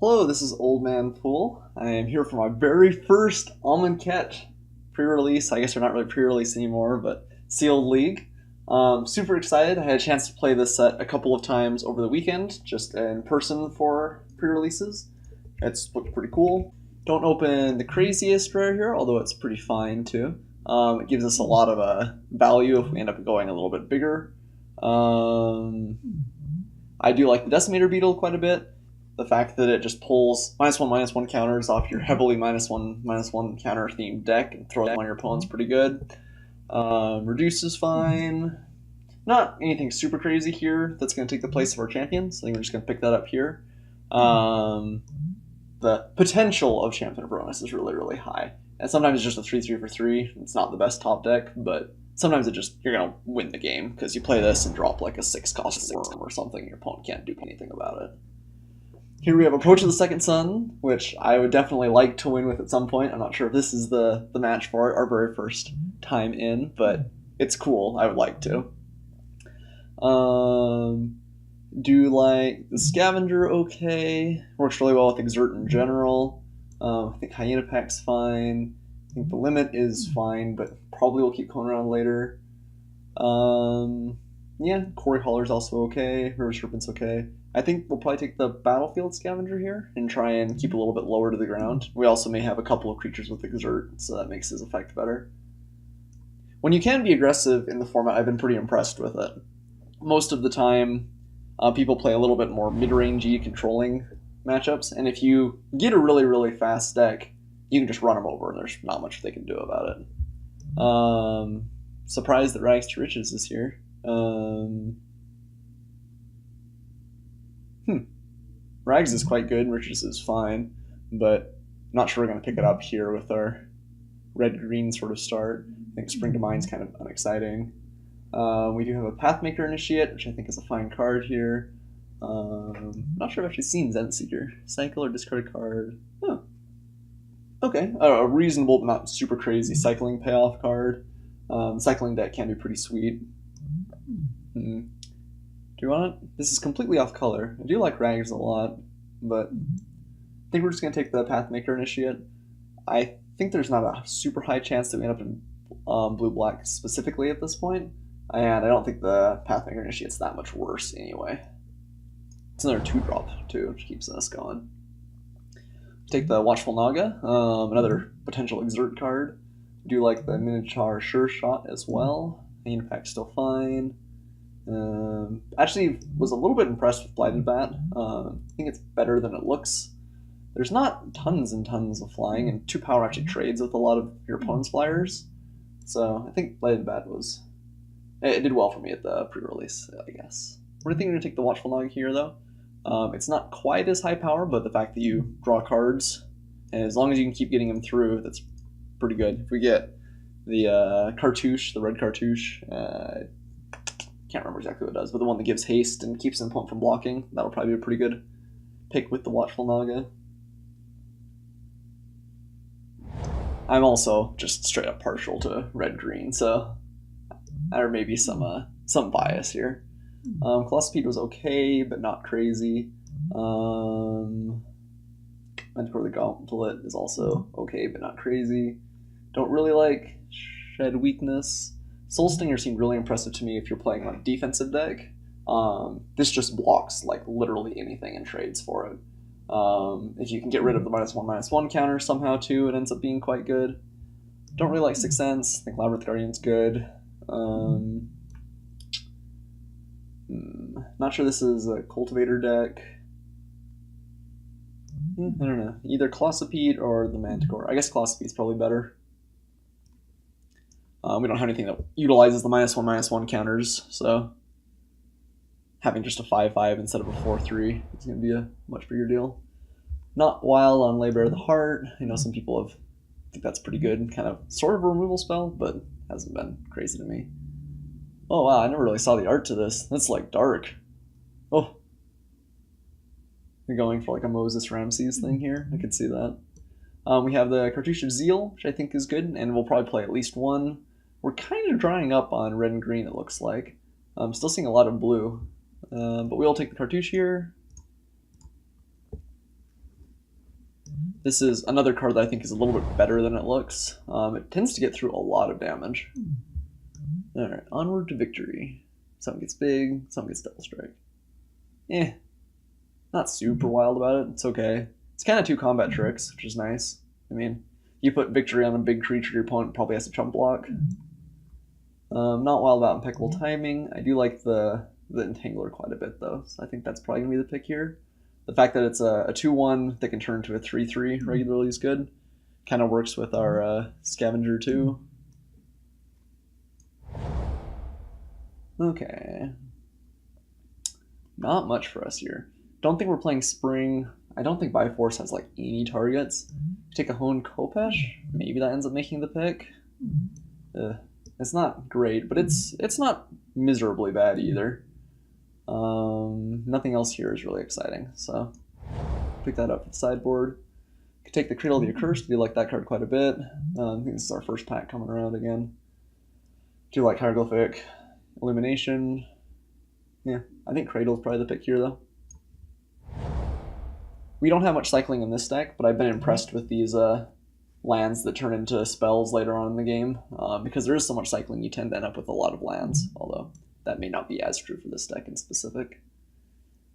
Hello, this is Oldmanpoole. I am here for my very first Amonkhet pre-release. I guess they're not really pre-release anymore, but sealed league. Super excited. I had a chance to play this set a couple of times over the weekend, just in person for pre-releases. It's looked pretty cool. Don't open the craziest rare here, although it's pretty fine too. It gives us a lot of value if we end up going a little bit bigger. I do like the Decimator Beetle quite a bit. The fact that it just pulls -1/-1 counters off your heavily -1/-1 counter themed deck and throws them on your opponent's pretty good. Reduce is fine. Not anything super crazy here that's going to take the place of our champions. I think we're just going to pick that up here. The potential of Champion of Bonus is really, really high. And sometimes it's just a 3/3 for 3. It's not the best top deck, but sometimes you're going to win the game because you play this and drop like a 6-cost worm or something. Your opponent can't do anything about it. Here we have Approach of the Second Sun, which I would definitely like to win with at some point. I'm not sure if this is the match for it, our very first time in, but it's cool. I would like to. Do like the Scavenger okay. Works really well with Exert in general. I think Hyena Pack's fine. I think the Limit is fine, but probably will keep coming around later. Yeah, Quarry Hauler's also okay. River Serpent's okay. I think we'll probably take the Battlefield Scavenger here and try and keep a little bit lower to the ground. We also may have a couple of creatures with Exert, so that makes his effect better. When you can be aggressive in the format, I've been pretty impressed with it. Most of the time, people play a little bit more mid-rangey controlling matchups, and if you get a really, really fast deck, you can just run them over, and there's not much they can do about it. Surprised that Rags to Riches is here. Rags is quite good, Riches is fine, but I'm not sure we're going to pick it up here with our red-green sort of start. I think Spring to Mind's kind of unexciting. We do have a Pathmaker Initiate, which I think is a fine card here. Not sure I've actually seen Zentseeker. Cycle or discard a card. Huh. Okay, a reasonable but not super crazy cycling payoff card. Cycling deck can be pretty sweet. Do you want it? This is completely off color. I do like Rags a lot, but I think we're just going to take the Pathmaker Initiate. I think there's not a super high chance that we end up in blue-black specifically at this point, and I don't think the Pathmaker Initiate's that much worse anyway. It's another 2-drop, too, which keeps us going. Take the Watchful Naga, another potential Exert card. Do like the Minotaur Sure Shot as well. Hyena Pack's still fine. Actually was a little bit impressed with Blighted Bat. I think it's better than it looks. There's not tons and tons of flying, and 2 power actually trades with a lot of your opponent's flyers. So I think Blighted Bat it did well for me at the pre-release, I guess. We're thinking to take the Watchful Nog here though. It's not quite as high power, but the fact that you draw cards, and as long as you can keep getting them through, that's pretty good. If we get the cartouche, the red cartouche, can't remember exactly what it does, but the one that gives haste and keeps an opponent from blocking, that'll probably be a pretty good pick with the Watchful Naga. I'm also just straight up partial to red-green, so there may be some bias here. Colossopede was okay, but not crazy. Mentor the Gauntlet is also okay, but not crazy. Don't really like Shed Weakness. Soul Stinger seemed really impressive to me if you're playing on a defensive deck. This just blocks like literally anything and trades for it. If you can get rid of the -1/-1 counter somehow too, it ends up being quite good. Don't really like Sixth Sense. I think Labyrinth Guardian's good. Not sure this is a Cultivator deck. I don't know. Either Colossopede or the Manticore. I guess Colossopede's probably better. We don't have anything that utilizes the -1/-1 counters, so having just a 5/5 instead of a 4/3 is going to be a much bigger deal. Not Wild on Labor of the Heart. I know some people think that's pretty good, kind of sort of a removal spell, but hasn't been crazy to me. Oh wow, I never really saw the art to this. That's like dark. Oh, you're going for like a Moses Ramses thing here. I could see that. We have the Cartouche of Zeal, which I think is good, and we'll probably play at least one. We're kind of drying up on red and green, it looks like. I'm still seeing a lot of blue, but we'll take the Cartouche here. This is another card that I think is a little bit better than it looks. It tends to get through a lot of damage. Alright, onward to victory. Some gets big, some gets double strike. Not super wild about it, it's okay. It's kind of 2 combat tricks, which is nice. I mean, you put victory on a big creature, your opponent probably has to chump block. Not wild about impeccable timing. I do like the Entangler quite a bit though, so I think that's probably going to be the pick here. The fact that it's a 2-1 that can turn into a 3-3 regularly is good. Kind of works with our Scavenger too. Okay. Not much for us here. Don't think we're playing Spring. I don't think Byforce has like any targets. Take a Hone Kopesh. Maybe that ends up making the pick. It's not great, but it's not miserably bad either. Nothing else here is really exciting, so pick that up for the sideboard. Could take the Cradle of the Accursed. We like that card quite a bit. I think this is our first pack coming around again. Do like Hieroglyphic, Illumination. Yeah, I think Cradle's probably the pick here though. We don't have much cycling in this deck, but I've been impressed with these lands that turn into spells later on in the game. Because there is so much cycling, you tend to end up with a lot of lands, although that may not be as true for this deck in specific.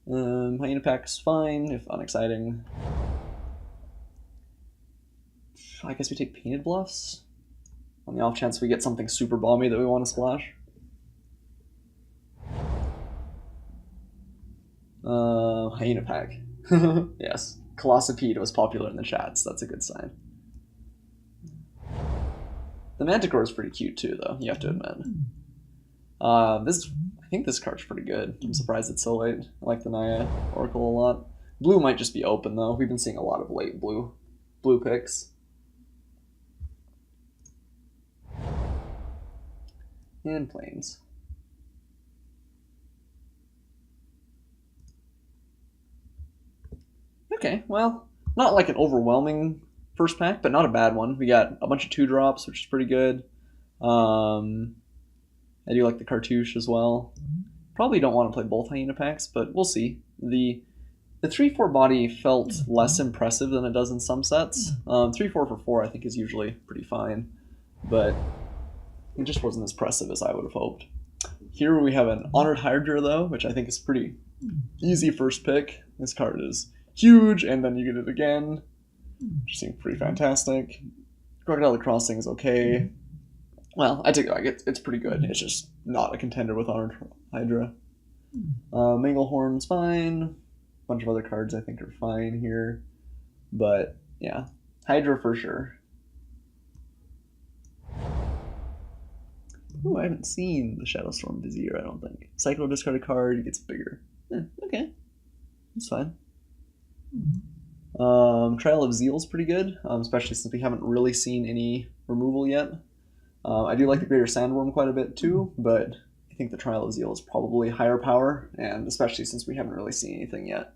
Hyena Pack's fine, if unexciting. I guess we take Painted Bluffs on the off chance we get something super bomby that we want to splash. Hyena Pack. Yes, Colossipede was popular in the chats, that's a good sign. The Manticore is pretty cute too, though, you have to admit. I think this card's pretty good. I'm surprised it's so late. I like the Naya Oracle a lot. Blue might just be open though. We've been seeing a lot of late blue picks. And planes. Okay, well, not like an overwhelming first pack, but not a bad one. We got a bunch of 2-drops, which is pretty good. I do like the cartouche as well. Probably don't want to play both Hyena Packs, but we'll see. The 3-4 body felt less impressive than it does in some sets. 3-4 for 4 I think is usually pretty fine, but it just wasn't as impressive as I would have hoped. Here we have an Honored Hydra though, which I think is pretty easy first pick. This card is huge, and then you get it again, which seems pretty fantastic. Crocodile the Crossing is okay. Well, I take it back. It's pretty good. It's just not a contender with Honored Hydra. Manglehorn's fine. A bunch of other cards I think are fine here. But, yeah. Hydra for sure. Ooh, I haven't seen the Shadowstorm Vizier, I don't think. Cycle discard a card, it gets bigger. Okay. That's fine. Trail of Zeal's pretty good, especially since we haven't really seen any removal yet. I do like the Greater Sandworm quite a bit too, but I think the Trial of Zeal is probably higher power, and especially since we haven't really seen anything yet,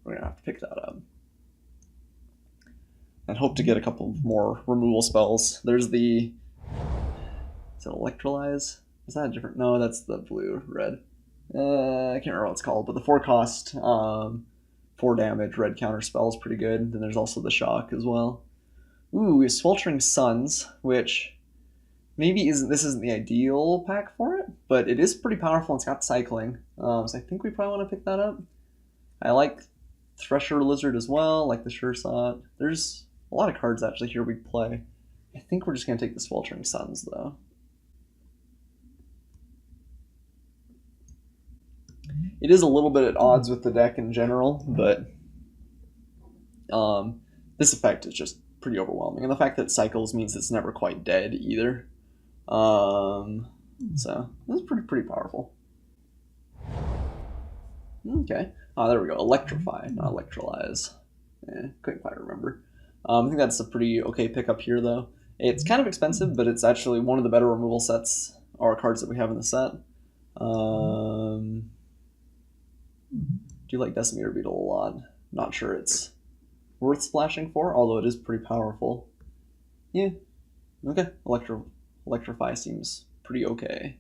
we're going to have to pick that up. And hope to get a couple more removal spells. There's the... Is it Electrolyze? Is that a different... No, that's the blue-red. I can't remember what it's called, but the 4-cost, 4 damage red counter spell is pretty good. Then there's also the Shock as well. Ooh, Sweltering Suns, which... Maybe this isn't the ideal pack for it, but it is pretty powerful and it's got cycling. So I think we probably want to pick that up. I like Thresher Lizard as well, like the Sure-Shot. There's a lot of cards actually here we play. I think we're just going to take the Sweltering Suns though. It is a little bit at odds with the deck in general, but this effect is just pretty overwhelming. And the fact that it cycles means it's never quite dead either. So this is pretty powerful. Okay. There we go. Electrify, not Electrolyze. Couldn't quite remember. I think that's a pretty okay pickup here, though. It's kind of expensive, but it's actually one of the better removal sets or cards that we have in the set. Do like Decimator Beetle a lot. Not sure it's worth splashing for, although it is pretty powerful. Yeah. Okay. Electrify seems pretty okay.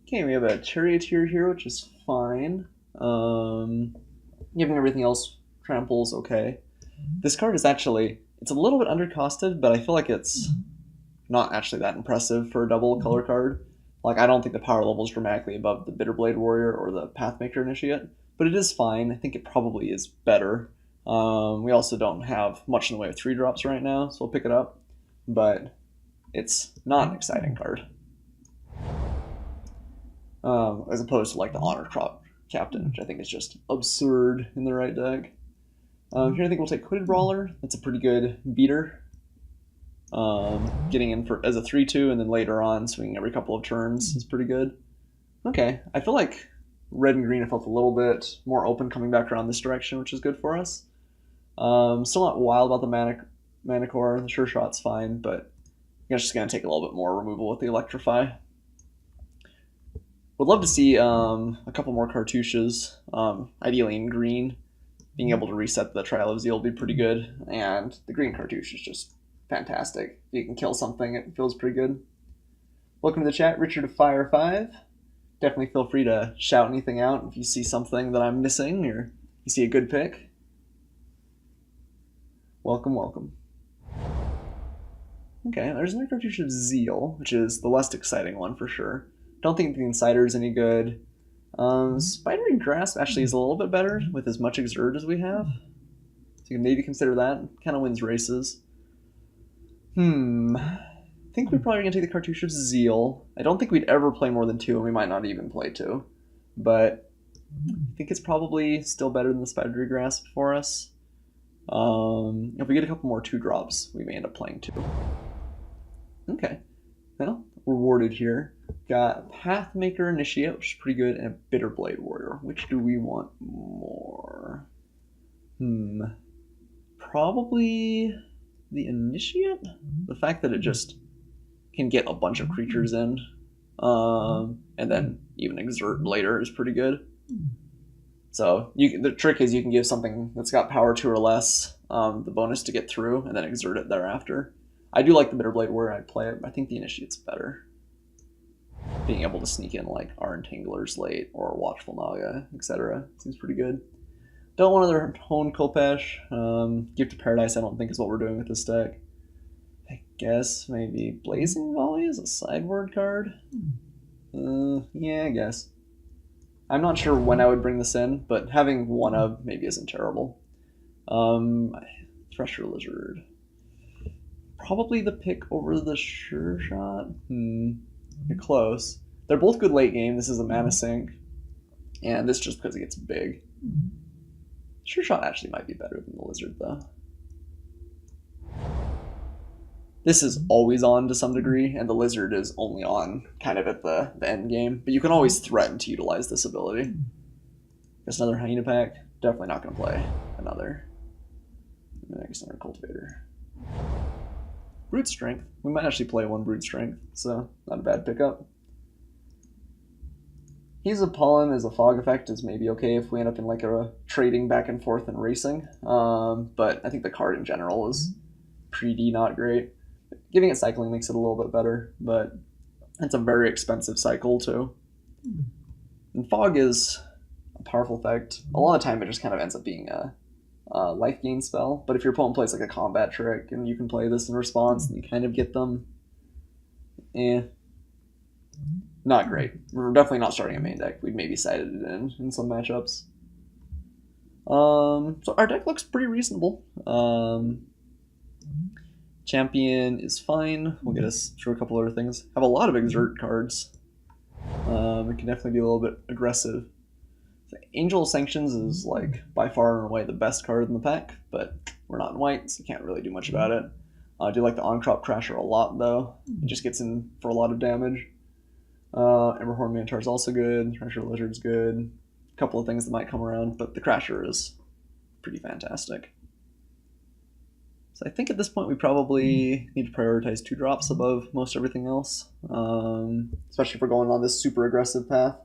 Okay, we have a Charioteer here, which is fine. Giving everything else tramples okay. This card is actually, it's a little bit undercosted, but I feel like it's not actually that impressive for a double color card. Like, I don't think the power level is dramatically above the Bitterblade Warrior or the Pathmaker Initiate, but it is fine. I think it probably is better. We also don't have much in the way of 3-drops right now, so we'll pick it up, but it's not an exciting card. As opposed to like the Honor Crop Captain, which I think is just absurd in the right deck. Here I think we'll take Hooded Brawler. That's a pretty good beater. Getting in for as a 3/2 and then later on swinging every couple of turns is pretty good. Okay, I feel like red and green have felt a little bit more open coming back around this direction, which is good for us. Still not wild about the Mana Core. The Sure Shot's fine, but I'm just going to take a little bit more removal with the Electrify. Would love to see a couple more cartouches, ideally in green. Being able to reset the Trial of Zeal would be pretty good, and the green cartouche is just fantastic. If you can kill something, it feels pretty good. Welcome to the chat, Richard of Fire 5. Definitely feel free to shout anything out if you see something that I'm missing or you see a good pick. Welcome, welcome. Okay, there's another cartouche of Zeal, which is the less exciting one for sure. Don't think the Insider is any good. Spidery Grasp actually is a little bit better with as much Exert as we have. So you can maybe consider that. Kind of wins races. I think we're probably going to take the cartouche of Zeal. I don't think we'd ever play more than 2, and we might not even play 2. But I think it's probably still better than the Spidery Grasp for us. If we get a couple more 2-drops, we may end up playing 2. Okay. Well, rewarded here. Got Pathmaker Initiate, which is pretty good, and a Bitterblade Warrior. Which do we want more? Probably the Initiate? The fact that it just can get a bunch of creatures in, and then even Exert later is pretty good. So the trick is you can give something that's got power 2 or less the bonus to get through, and then Exert it thereafter. I do like the Bitterblade Warrior, I'd play it, but I think the Initiate's better. Being able to sneak in like our Entanglers late or Watchful Naga, etc. seems pretty good. Don't want another Hone Kolpesh. Gift of Paradise I don't think is what we're doing with this deck. I guess maybe Blazing Volley is a sideboard card? Yeah, I guess. I'm not sure when I would bring this in, but having one of maybe isn't terrible. Thresher Lizard. Probably the pick over the Sure Shot. You're close. They're both good late game. This is a mana sink, and this just because it gets big. Sure Shot actually might be better than the Lizard, though. This is always on to some degree, and the Lizard is only on kind of at the end game, but you can always threaten to utilize this ability. Guess another Hyena Pack. Definitely not going to play another. I guess another Cultivator. Brute Strength. We might actually play one Brute Strength, so not a bad pickup. He's a Pollen as a fog effect is maybe okay if we end up in like a trading back and forth and racing, but I think the card in general is pretty not great. Giving it cycling makes it a little bit better, but it's a very expensive cycle too. And fog is a powerful effect. A lot of time it just kind of ends up being a life gain spell, but if your opponent plays like a combat trick and you can play this in response and you kind of get them, not great. We're definitely not starting a main deck. We'd maybe sided it in some matchups. So our deck looks pretty reasonable. Champion is fine. We'll get us through a couple other things. Have a lot of Exert cards. It can definitely be a little bit aggressive. Angel of Sanctions is like by far and away the best card in the pack, but we're not in white, so can't really do much about it. I do like the On-Crop Crasher a lot, though. It just gets in for a lot of damage. Emberhorn Mantar is also good. Thresher Lizard's good. A couple of things that might come around, but the Crasher is pretty fantastic. So I think at this point we probably need to prioritize 2-drops above most everything else, especially if we're going on this super aggressive path.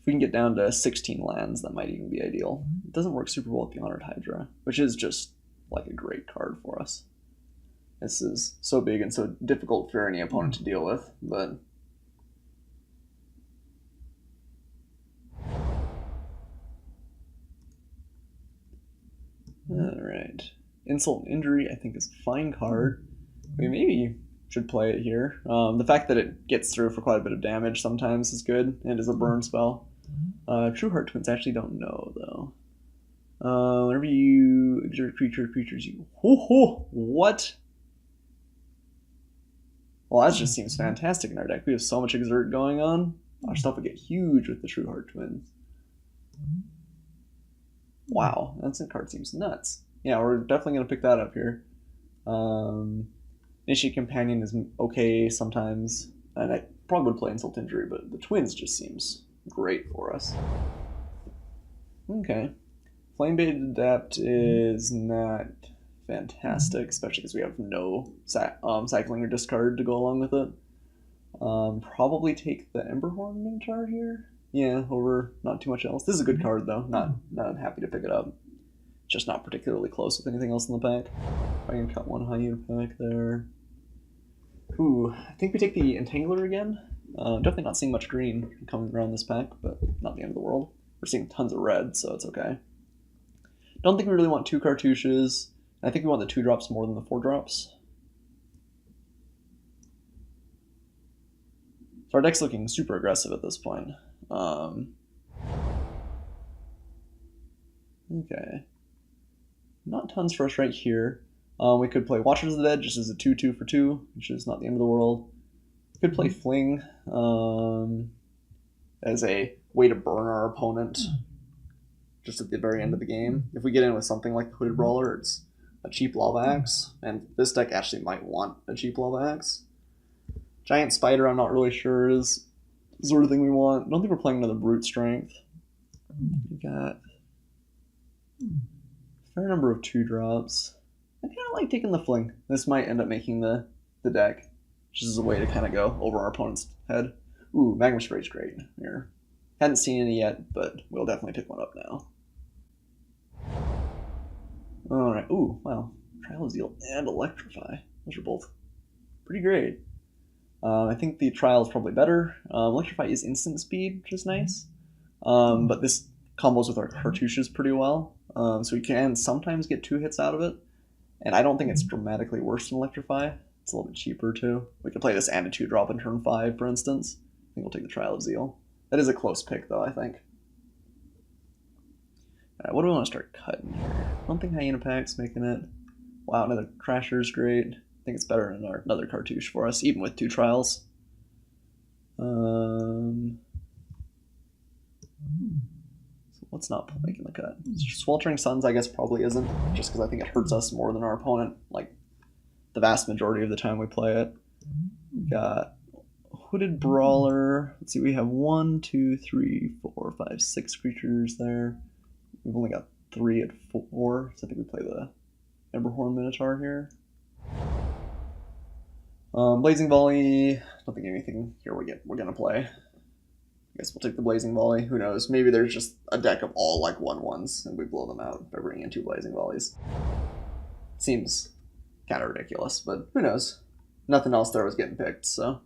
If we can get down to 16 lands, that might even be ideal. It doesn't work super well with the Honored Hydra, which is just like a great card for us. This is so big and so difficult for any opponent to deal with, but Alright. Insult and Injury, I think, is a fine card. We maybe should play it here. The fact that it gets through for quite a bit of damage sometimes is good, and is a burn spell. True Heart Twins, I actually don't know, though. Whenever you exert creatures you... What? Well, that just seems fantastic in our deck. We have so much exert going on. Our stuff would get huge with the True Heart Twins. Wow, that card seems nuts. Yeah, we're definitely going to pick that up here. Initiate Companion is okay sometimes. And I probably would play Insult Injury, but the Twins just seems great for us. Okay. Flame Baited Adapt is not fantastic, especially because we have no cycling or discard to go along with it. Probably take the Emberhorn Minotaur here. Yeah, over not too much else. This is a good card though. Not happy to pick it up. Just not particularly close with anything else in the pack. I can cut one Hyena pack there. Ooh, I think we take the Entangler again. Definitely not seeing much green coming around this pack, but not the end of the world. We're seeing tons of red, so it's okay. Don't think we really want 2 cartouches. I think we want the 2 drops more than the 4 drops. So our deck's looking super aggressive at this point. Okay. Not tons for us right here. We could play Watchers of the Dead just as a 2/2 for 2, which is not the end of the world. We could play Fling as a way to burn our opponent just at the very end of the game. If we get in with something like the Hooded Brawler, it's a cheap Lava Axe, and this deck actually might want a cheap Lava Axe. Giant Spider, I'm not really sure is the sort of thing we want. I don't think we're playing another Brute Strength. We got a fair number of 2 drops. I kind of like taking the Fling. This might end up making the deck, just as a way to kind of go over our opponent's head. Ooh, Magma Spray's great here. Hadn't seen any yet, but we'll definitely pick one up now. Alright, ooh, wow. Trial of Zeal and Electrify. Those are both pretty great. I think the Trial is probably better. Electrify is instant speed, which is nice. But this combos with our cartouches pretty well. So we can sometimes get 2 hits out of it. And I don't think it's dramatically worse than Electrify. It's a little bit cheaper too. We could play this and a 2-drop in turn 5, for instance. I think we'll take the Trial of Zeal. That is a close pick though, I think. Alright, what do we want to start cutting here? I don't think Hyena Pack's making it. Wow, another Crasher's great. I think it's better than another cartouche for us, even with 2 trials. So what's not making the cut? Sweltering Suns, I guess, probably isn't, just because I think it hurts us more than our opponent, like the vast majority of the time we play it. We got Hooded Brawler. Let's see, we have 1, 2, 3, 4, 5, 6 creatures there. We've only got 3 at 4, so I think we play the Emberhorn Minotaur here. Blazing Volley. I don't think anything here we're gonna play. I guess we'll take the Blazing Volley. Who knows? Maybe there's just a deck of all like 1/1s and we blow them out by bringing in 2 Blazing Volleys. Seems kind of ridiculous, but who knows? Nothing else there was getting picked, so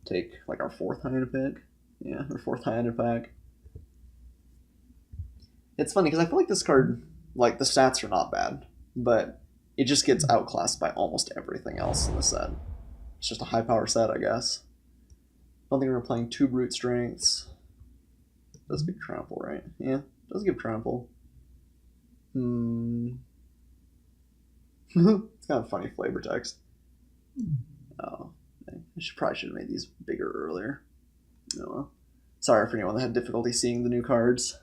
take like our 4th Hyena pick. Yeah, our 4th Hyena pack. It's funny because I feel like this card, like the stats are not bad, but it just gets outclassed by almost everything else in the set. It's just a high power set, I guess. I don't think we're playing 2 Brute Strengths. Does give Trample, right? Yeah, does give Trample. It's kind of funny flavor text. Oh, I probably should have made these bigger earlier. Oh well. Sorry for anyone that had difficulty seeing the new cards.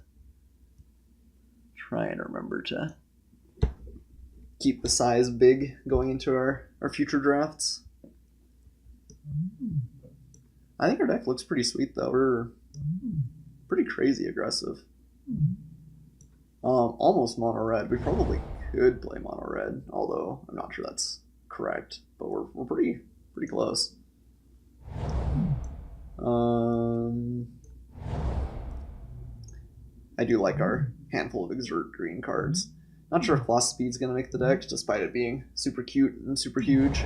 Trying to remember to keep the size big going into our future drafts. I think our deck looks pretty sweet though. We're pretty crazy aggressive. Almost mono red. We probably could play mono red, although I'm not sure that's correct. But we're pretty close. I do like our handful of exert green cards. Not sure if Lost Speed's gonna make the deck, despite it being super cute and super huge.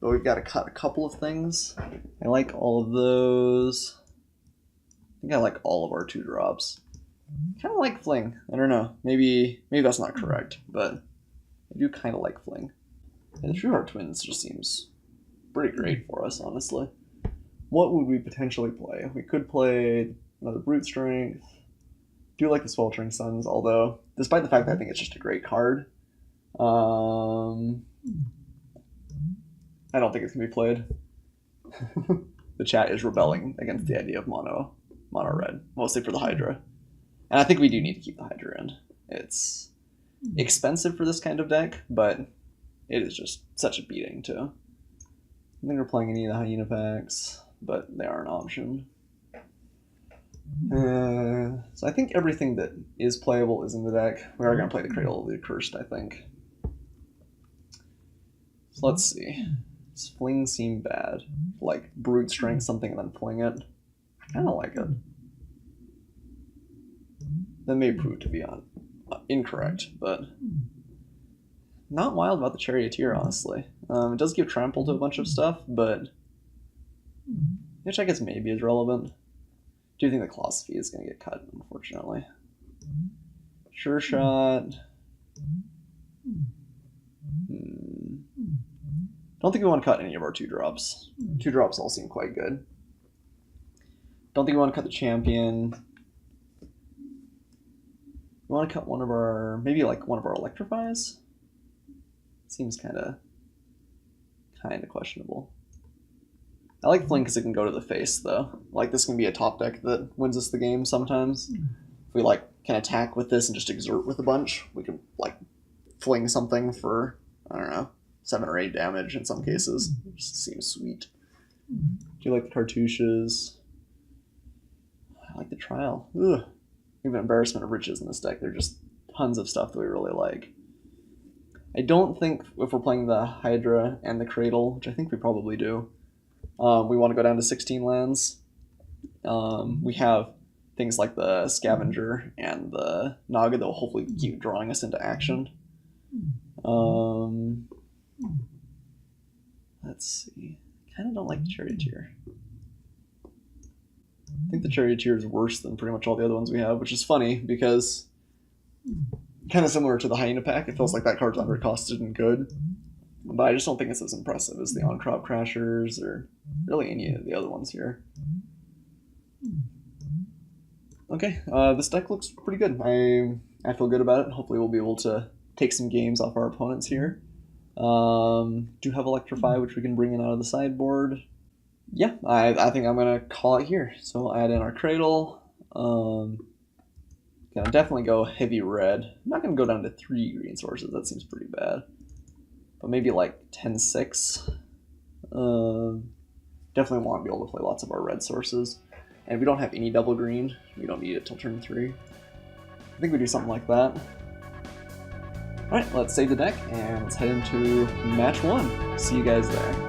But we've got to cut a couple of things. I like all of those. I think I like all of our 2 drops. kind of like Fling. I don't know. Maybe that's not correct, but I do kind of like Fling. And the True Heart Twins just seems pretty great for us, honestly. What would we potentially play? We could play another Brute Strength. Do like the Sweltering Suns, although, despite the fact that I think it's just a great card, I don't think it's going to be played. The chat is rebelling against the idea of mono red, mostly for the Hydra. And I think we do need to keep the Hydra in. It's expensive for this kind of deck, but it is just such a beating too. I think we're playing any of the Hyena packs, but they are an option. So I think everything that is playable is in the deck. We are going to play the Cradle of the Accursed, I think. So let's see. Does Fling seem bad? Like Brute Strength something and then Fling it? I kind of like it. That may prove to be incorrect, but not wild about the Charioteer, honestly. It does give trample to a bunch of stuff, but which I guess maybe is relevant. Do you think the Philosophy is going to get cut, unfortunately? Sure Shot. Don't think we want to cut any of our 2-drops. 2-drops all seem quite good. Don't think we want to cut the Champion. We want to cut one of our, maybe like one of our Electrifies? Seems kind of questionable. I like Fling because it can go to the face, though. Like, this can be a top deck that wins us the game sometimes. If we, like, can attack with this and just exert with a bunch, we can, like, fling something for, I don't know, 7 or 8 damage in some cases. It just seems sweet. Do you like the cartouches? I like the Trial. Ugh. We have an embarrassment of riches in this deck. There are just tons of stuff that we really like. I don't think if we're playing the Hydra and the Cradle, which I think we probably do, we want to go down to 16 lands. We have things like the Scavenger and the Naga that will hopefully keep drawing us into action. Let's see. I kind of don't like the Charioteer. I think the Charioteer is worse than pretty much all the other ones we have, which is funny because kind of similar to the Hyena pack, it feels like that card's undercosted and good. But I just don't think it's as impressive as the On-Crop Crashers or really any of the other ones here. Okay, this deck looks pretty good. I feel good about it. Hopefully we'll be able to take some games off our opponents here. Do have Electrify, which we can bring in out of the sideboard. Yeah, I think I'm going to call it here. So we'll add in our Cradle. Gonna definitely go heavy red. I'm not going to go down to 3 green sources. That seems pretty bad. But maybe like 10-6. Definitely want to be able to play lots of our red sources. And if we don't have any double green, we don't need it till turn 3. I think we do something like that. Alright, let's save the deck and let's head into match 1. See you guys there.